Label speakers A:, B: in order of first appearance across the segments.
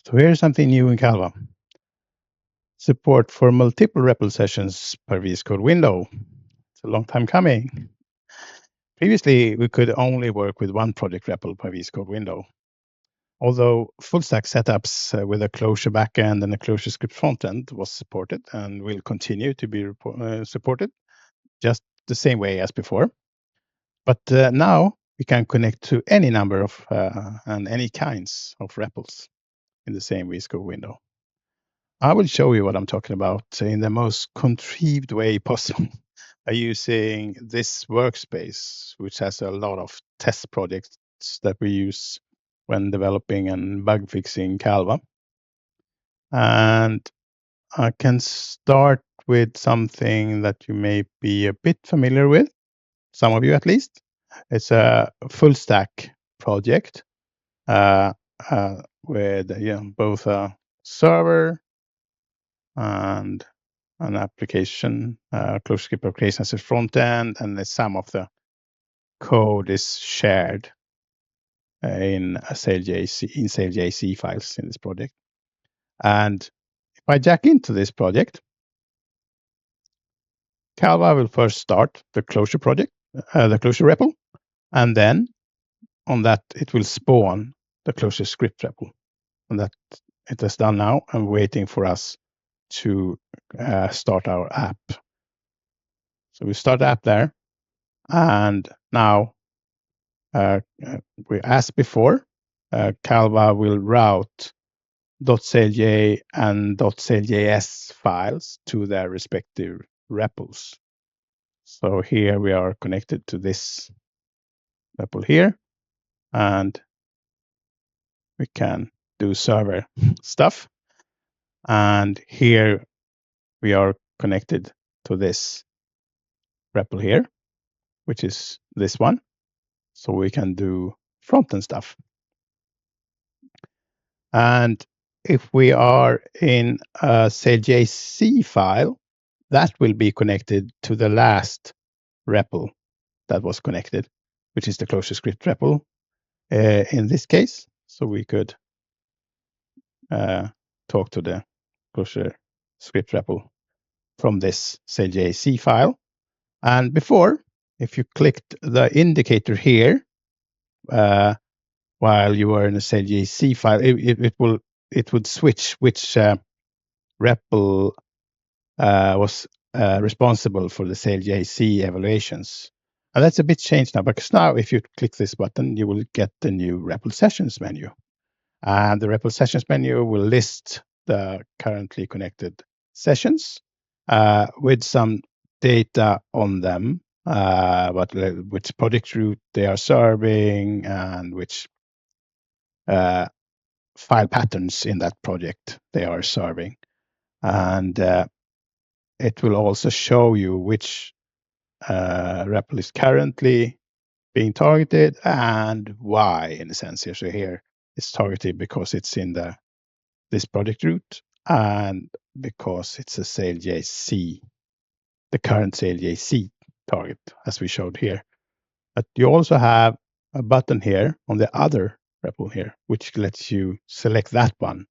A: So here's something new in Calva. Support for multiple REPL sessions per VS Code window. It's a long time coming. Previously, we could only work with one project REPL per VS Code window. Although full stack setups with a Clojure backend and a ClojureScript frontend was supported and will continue to be supported just the same way as before. But now we can connect to any number of and any kinds of REPLs in the same VS Code window. I will show you what I'm talking about in the most contrived way possible by using this workspace, which has a lot of test projects that we use when developing and bug fixing Calva. And I can start with something that you may be a bit familiar with, some of you at least. It's a full stack project with both a server and an application, ClojureScript application as a front end, and some of the code is shared in SailJC files in this project. And if I jack into this project, Calva will first start the Clojure project, the Clojure REPL, and then on that it will spawn the ClojureScript REPL. And that it is done now and waiting for us to start our app. So we start the app there, and now as before, Calva will route .sailj and .sailjs files to their respective REPLs. So here we are connected to this REPL here, and we can do server stuff. And here we are connected to this REPL here, which is this one. So we can do front-end stuff. And if we are in a SailJC file, that will be connected to the last REPL that was connected, which is the ClojureScript REPL in this case. So we could talk to the ClojureScript REPL from this SailJC file. And before, if you clicked the indicator here, while you were in a SailJC file, it would switch which REPL was responsible for the SailJC evaluations. And that's a bit changed now, because now if you click this button, you will get the new REPL sessions menu. And the REPL sessions menu will list the currently connected sessions with some data on them, which project route they are serving and which file patterns in that project they are serving. And it will also show you which REPL is currently being targeted and why, in a sense. Here. So here it's targeted because it's in this project route and because it's a SailJC, the current SailJC target, as we showed here. But you also have a button here on the other REPL here, which lets you select that one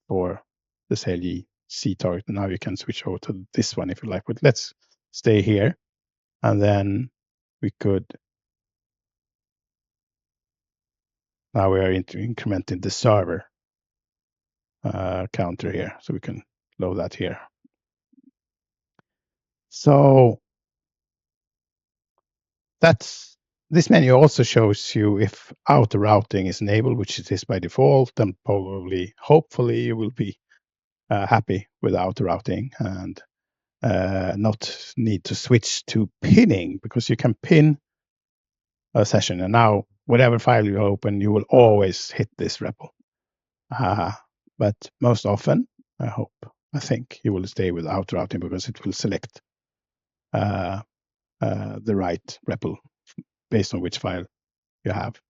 A: for the SailJC target. Now you can switch over to this one if you like, but let's stay here. And then we could, now we are incrementing the server counter here. So we can load that here. So this menu also shows you if auto routing is enabled, which it is by default, and probably, hopefully, you will be happy with auto routing and not need to switch to pinning, because you can pin a session, and now whatever file you open, you will always hit this REPL. But most often, I think you will stay with auto routing because it will select the right REPL based on which file you have.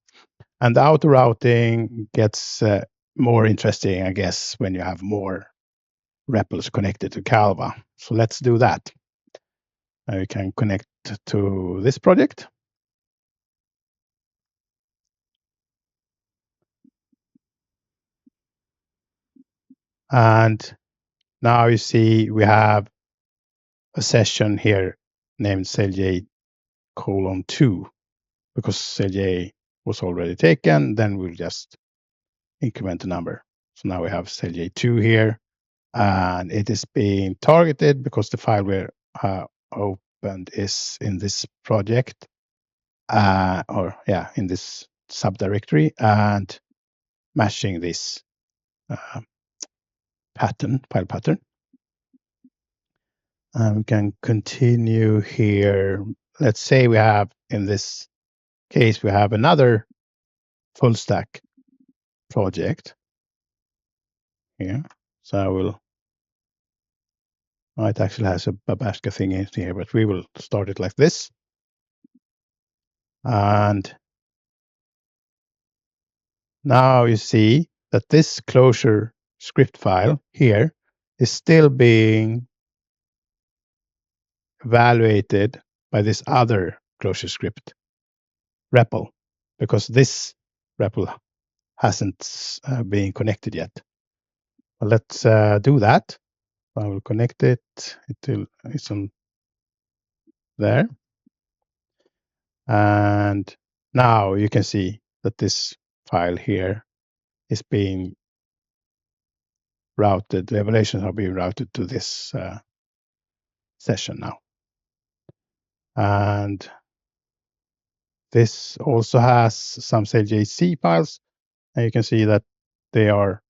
A: And the auto routing gets more interesting, I guess, when you have more REPLs connected to Calva. So let's do that. Now you can connect to this project. And now you see we have a session here named CLJ:2 because CLJ was already taken. Then we'll just increment the number. So now we have CLJ2 here, and it is being targeted because the file we opened is in this project, in this subdirectory, and matching this file pattern. We can continue here. Let's say we have, in this case, we have another full stack project here. So I will, it actually has a Babaska thing in here, but we will start it like this. And now you see that this ClojureScript file here is still being evaluated by this other ClojureScript REPL, because this REPL hasn't been connected yet. But let's do that. I will connect it. It's on there. And now you can see that this file here is being routed. The evaluations are being routed to this session now. And this also has some SailJC files, and you can see that they are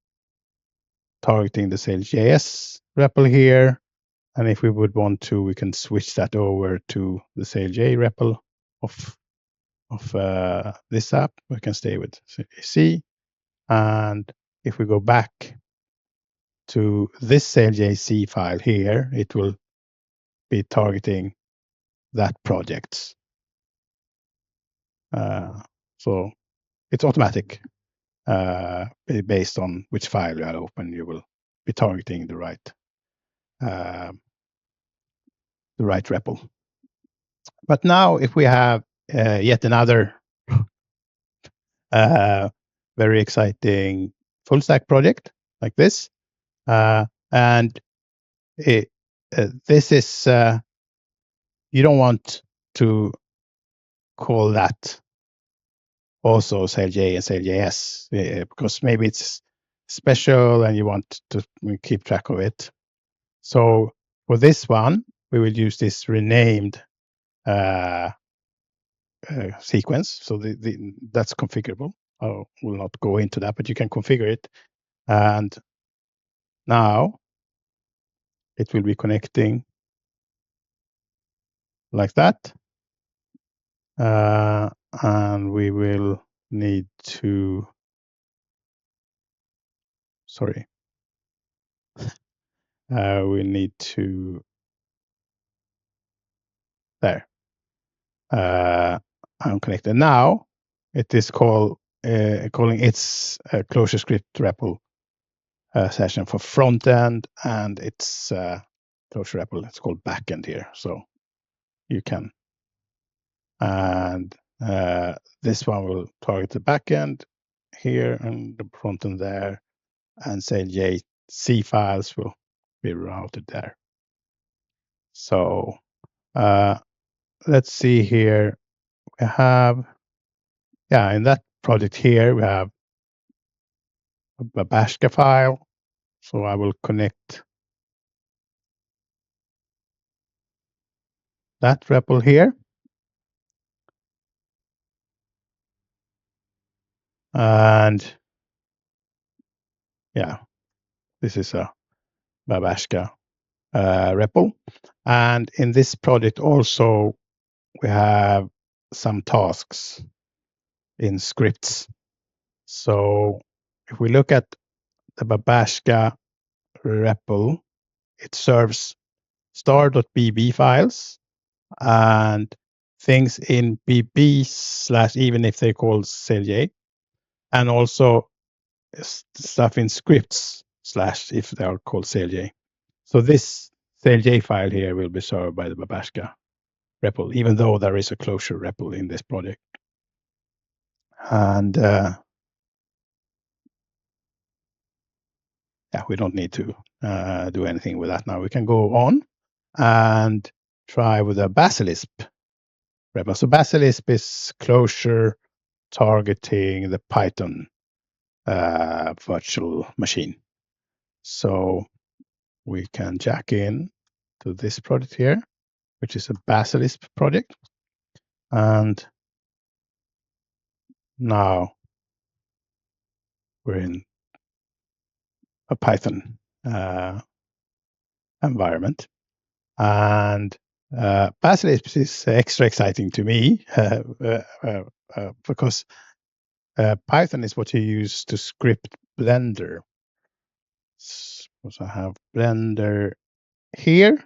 A: targeting the SailJS REPL here. And if we would want to, we can switch that over to the SailJ REPL of this app. We can stay with SailJC. And if we go back to this SailJC file here, it will be targeting that project. So it's automatic. Based on which file you have open, you will be targeting the right REPL. But now, if we have yet another very exciting full stack project like this, and this is you don't want to call that also SailJ and SailJS because maybe it's special and you want to keep track of it. So for this one, we will use this renamed sequence. So that's configurable. I will not go into that, but you can configure it. And now it will be connecting like that. And we will need to, we need to, there. I'm connected. Now it is calling its ClojureScript REPL session for front end, and it's Clojure REPL. It's called backend here. So you can, and this one will target the backend here and the front end there, and SailJC files will be routed there. So let's see here. We have, in that project here, we have a Babaska file. So I will connect that REPL here. And this is a Babaska REPL. And in this project also, we have some tasks in scripts. So if we look at the Babaska REPL, it serves star.bb files and things in bb/ even if they're called SailJ, and also stuff in scripts/ if they are called SailJ. So this SailJ file here will be served by the Babaska REPL, even though there is a Clojure REPL in this project. And yeah, we don't need to do anything with that now. We can go on and try with a Basilisp REPL. So Basilisp is Clojure targeting the Python virtual machine. So we can jack in to this project here, which is a Basilisp project. And now we're in a Python environment. And Basilisp is extra exciting to me because Python is what you use to script Blender. So I have Blender here,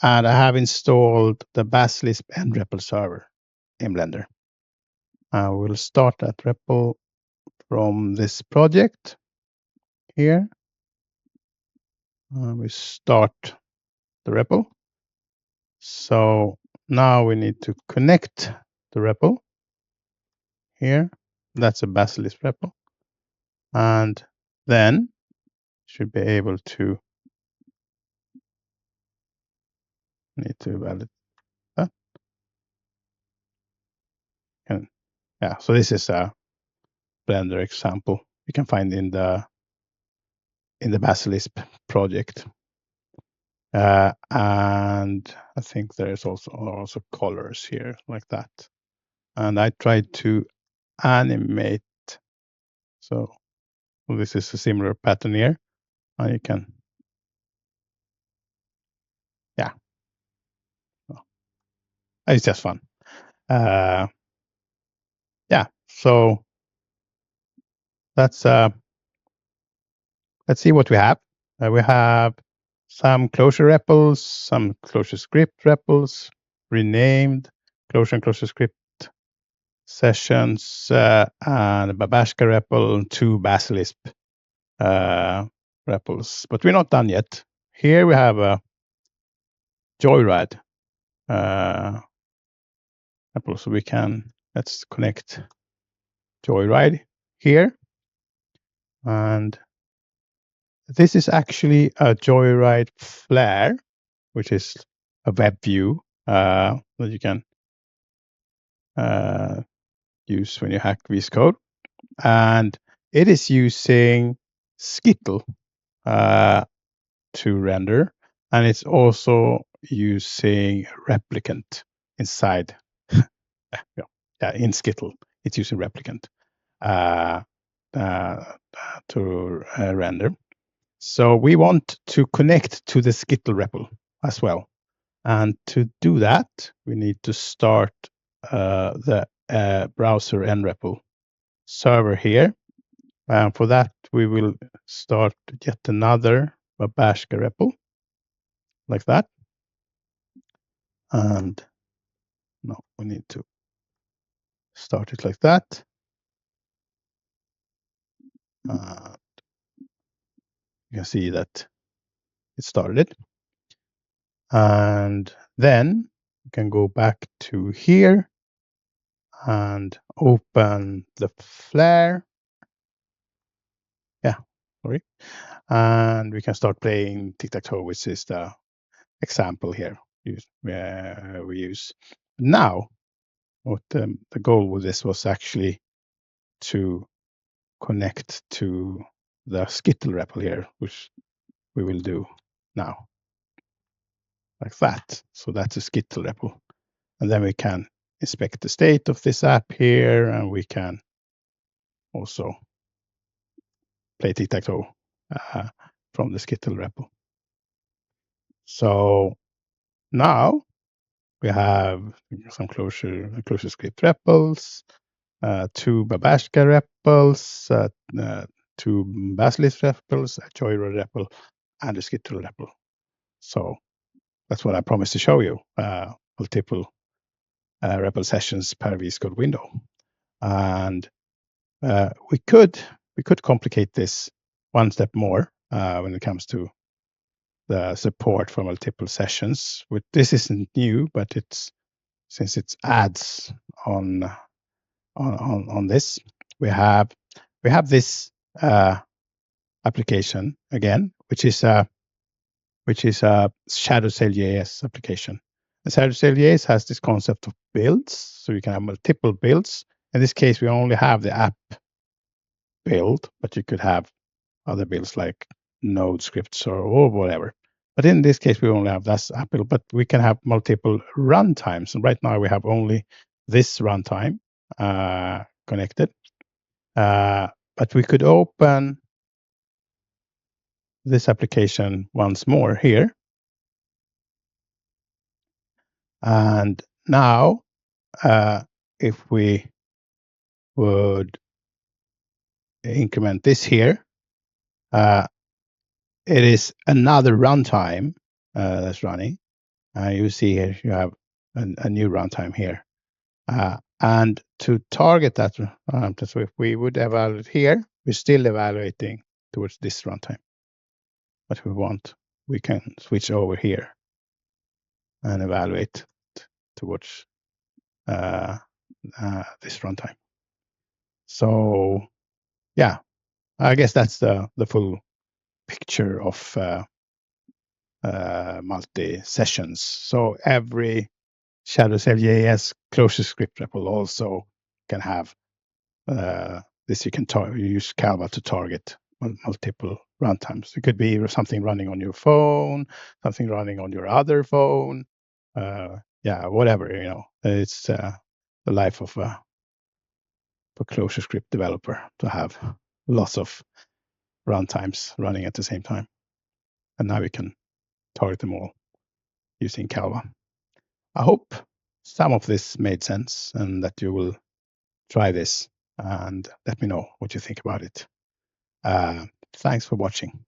A: and I have installed the Basilisp and REPL server in Blender. I will start that REPL from this project here. We start the REPL. So now we need to connect the REPL here. That's a Basilisp REPL. And then should be able to need to validate that. And yeah, so this is a Blender example you can find in the Basilisp project. And I think there's also colors here like that. And I tried to animate. So this is a similar pattern here. And you can, yeah, it's just fun. Yeah, so that's let's see what we have. We have some Clojure REPLs, some ClojureScript REPLs, renamed Clojure and ClojureScript sessions, and a Babashka REPL, and 2 Basilisp REPLs. But we're not done yet. Here we have a Joyride REPL, so let's connect Joyride here. And this is actually a Joyride flare, which is a web view that you can use when you hack VS Code. And it is using Skittle to render. And it's also using replicant inside. In Skittle, it's using replicant to render. So we want to connect to the Skittle REPL as well. And to do that, we need to start the browser nREPL server here. And for that, we will start yet another Babashka REPL, like that. And no, we need to start it like that. You can see that it started. And then you can go back to here and open the flare. Yeah, sorry. And we can start playing tic-tac-toe, which is the example here we use. Now, what the goal with this was actually to connect to the Skittle REPL here, which we will do now, like that. So that's a Skittle REPL. And then we can inspect the state of this app here, and we can also play tic-tac-toe from the Skittle REPL. So now we have some ClojureScript REPLs, 2 Babashka REPLs, 2 Basilisp REPLs, a Joyride REPL, and a Skittle REPL. So that's what I promised to show you, multiple REPL sessions per VS Code window. And we could complicate this one step more when it comes to the support for multiple sessions. This isn't new, but since it's adds on this, we have this application again, which is a Shadow.js application. The Shadow.js has this concept of builds, so you can have multiple builds. In this case, we only have the app build, but you could have other builds like node scripts or whatever. But in this case, we only have this app build, but we can have multiple runtimes. And right now we have only this runtime connected. But we could open this application once more here. And now, if we would increment this here, it is another runtime that's running. You see here, you have a new runtime here. And to target that, so if we would evaluate here, we're still evaluating towards this runtime. But if we want, we can switch over here and evaluate towards this runtime. So yeah, I guess that's the full picture of multi-sessions. So every Shadow.js ClojureScript REPL also can have this. You can use Calva to target multiple runtimes. It could be something running on your phone, something running on your other phone. Yeah, whatever, you know. It's the life of a ClojureScript developer to have lots of runtimes running at the same time. And now we can target them all using Calva. I hope some of this made sense and that you will try this and let me know what you think about it. Thanks for watching.